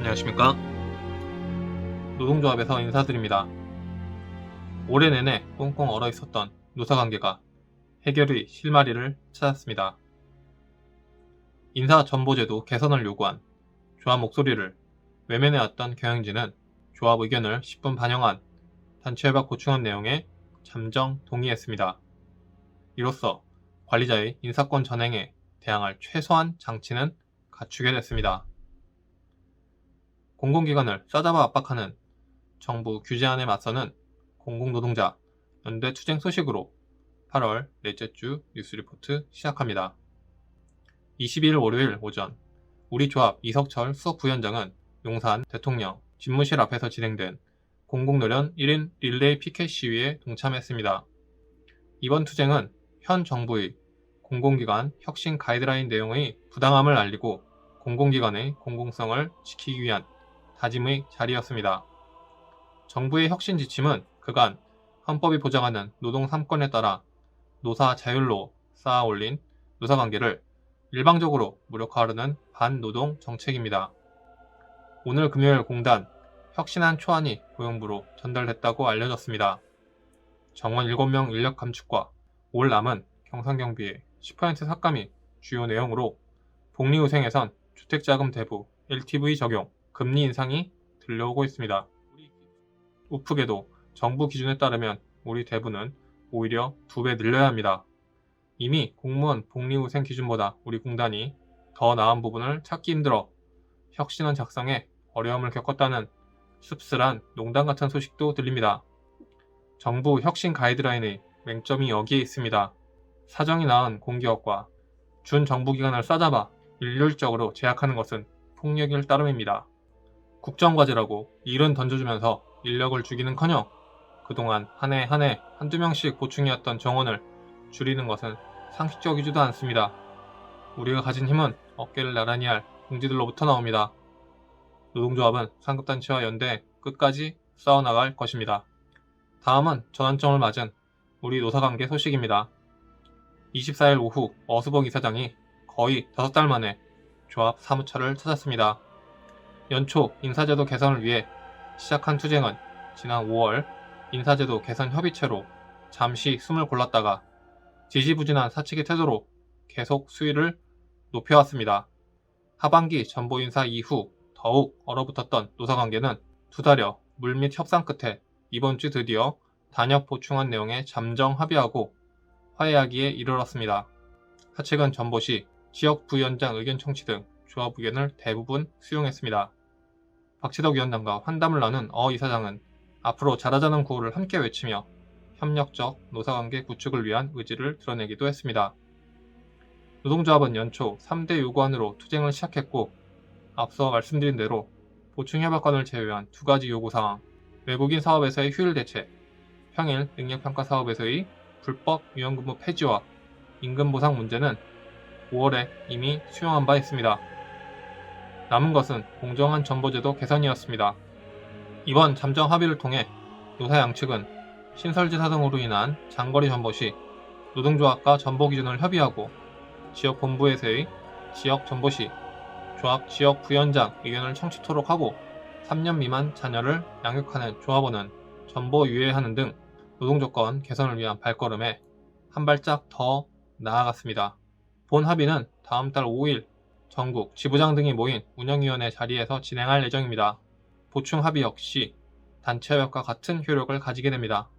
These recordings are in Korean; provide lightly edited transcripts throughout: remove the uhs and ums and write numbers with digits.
안녕하십니까. 노동조합에서 인사드립니다. 올해 내내 꽁꽁 얼어 있었던 노사관계가 해결의 실마리를 찾았습니다. 인사전보제도 개선을 요구한 조합 목소리를 외면해왔던 경영진은 조합 의견을 10분 반영한 단체협약 보충안 내용에 잠정 동의했습니다. 이로써 관리자의 인사권 전행에 대항할 최소한 장치는 갖추게 됐습니다. 공공기관을 싸잡아 압박하는 정부 규제안에 맞서는 공공노동자 연대 투쟁 소식으로 8월 넷째 주 뉴스리포트 시작합니다. 22일 월요일 오전 우리 조합 이석철 수석부위원장은 용산 대통령 집무실 앞에서 진행된 공공노련 1인 릴레이 피켓 시위에 동참했습니다. 이번 투쟁은 현 정부의 공공기관 혁신 가이드라인 내용의 부당함을 알리고 공공기관의 공공성을 지키기 위한 다짐의 자리였습니다. 정부의 혁신 지침은 그간 헌법이 보장하는 노동 3권에 따라 노사 자율로 쌓아올린 노사관계를 일방적으로 무력화하려는 반노동 정책입니다. 오늘 금요일 공단 혁신안 초안이 고용부로 전달됐다고 알려졌습니다. 정원 7명 인력 감축과 올 남은 경상경비의 10% 삭감이 주요 내용으로 복리후생에선 주택자금 대부, LTV 적용, 금리 인상이 들려오고 있습니다. 우프게도 정부 기준에 따르면 우리 대부는 오히려 2배 늘려야 합니다. 이미 공무원 복리후생 기준보다 우리 공단이 더 나은 부분을 찾기 힘들어 혁신안 작성에 어려움을 겪었다는 씁쓸한 농담 같은 소식도 들립니다. 정부 혁신 가이드라인의 맹점이 여기에 있습니다. 사정이 나은 공기업과 준정부기관을 싸잡아 일률적으로 제약하는 것은 폭력일 따름입니다. 국정과제라고 일은 던져주면서 인력을 죽이는커녕 그동안 한 해 한 해 한두 명씩 보충이었던 정원을 줄이는 것은 상식적이지도 않습니다. 우리가 가진 힘은 어깨를 나란히 할 공지들로부터 나옵니다. 노동조합은 상급단체와 연대 끝까지 싸워나갈 것입니다. 다음은 전환점을 맞은 우리 노사관계 소식입니다. 24일 오후 어수봉 이사장이 거의 5달 만에 조합 사무처를 찾았습니다. 연초 인사제도 개선을 위해 시작한 투쟁은 지난 5월 인사제도 개선 협의체로 잠시 숨을 골랐다가 지지부진한 사측의 태도로 계속 수위를 높여왔습니다. 하반기 전보 인사 이후 더욱 얼어붙었던 노사관계는 2달여 물밑 협상 끝에 이번 주 드디어 단협 보충안 내용에 잠정 합의하고 화해하기에 이르렀습니다. 사측은 전보시 지역 부위원장 의견 청취 등 조합 의견을 대부분 수용했습니다. 박지덕 위원장과 환담을 나눈 어 이사장은 앞으로 잘하자는 구호를 함께 외치며 협력적 노사관계 구축을 위한 의지를 드러내기도 했습니다. 노동조합은 연초 3대 요구안으로 투쟁을 시작했고 앞서 말씀드린 대로 보충협약관을 제외한 2가지 요구사항, 외국인 사업에서의 휴일 대체, 평일 능력평가 사업에서의 불법 유연근무 폐지와 임금 보상 문제는 5월에 이미 수용한 바 있습니다. 남은 것은 공정한 전보제도 개선이었습니다. 이번 잠정 합의를 통해 노사 양측은 신설지사 등으로 인한 장거리 전보 시 노동조합과 전보 기준을 협의하고 지역 본부에서의 지역 전보 시 조합 지역 부위원장 의견을 청취토록 하고 3년 미만 자녀를 양육하는 조합원은 전보 유예하는 등 노동조건 개선을 위한 발걸음에 한 발짝 더 나아갔습니다. 본 합의는 다음 달 5일 전국 지부장 등이 모인 운영위원회 자리에서 진행할 예정입니다. 보충 합의 역시 단체협약과 같은 효력을 가지게 됩니다.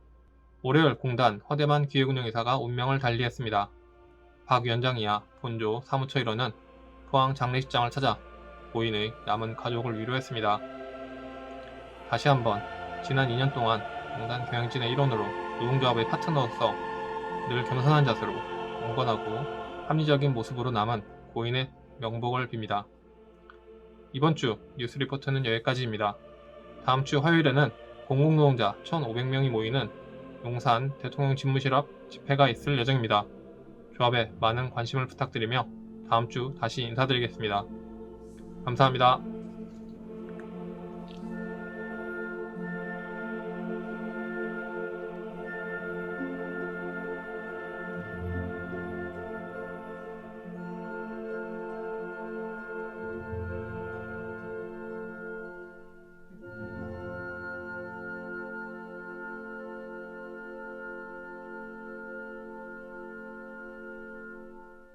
월요일 공단 허대만 기획운영이사가 운명을 달리했습니다. 박 위원장이야 본조 사무처 일원은 포항 장례식장을 찾아 고인의 남은 가족을 위로했습니다. 다시 한번 지난 2년 동안 공단 경영진의 일원으로 노동조합의 파트너로서 늘 겸손한 자세로 온건하고 합리적인 모습으로 남은 고인의 명복을 빕니다. 이번 주 뉴스 리포트는 여기까지입니다. 다음 주 화요일에는 공공노동자 1,500명이 모이는 용산 대통령 집무실 앞 집회가 있을 예정입니다. 조합에 많은 관심을 부탁드리며 다음 주 다시 인사드리겠습니다. 감사합니다.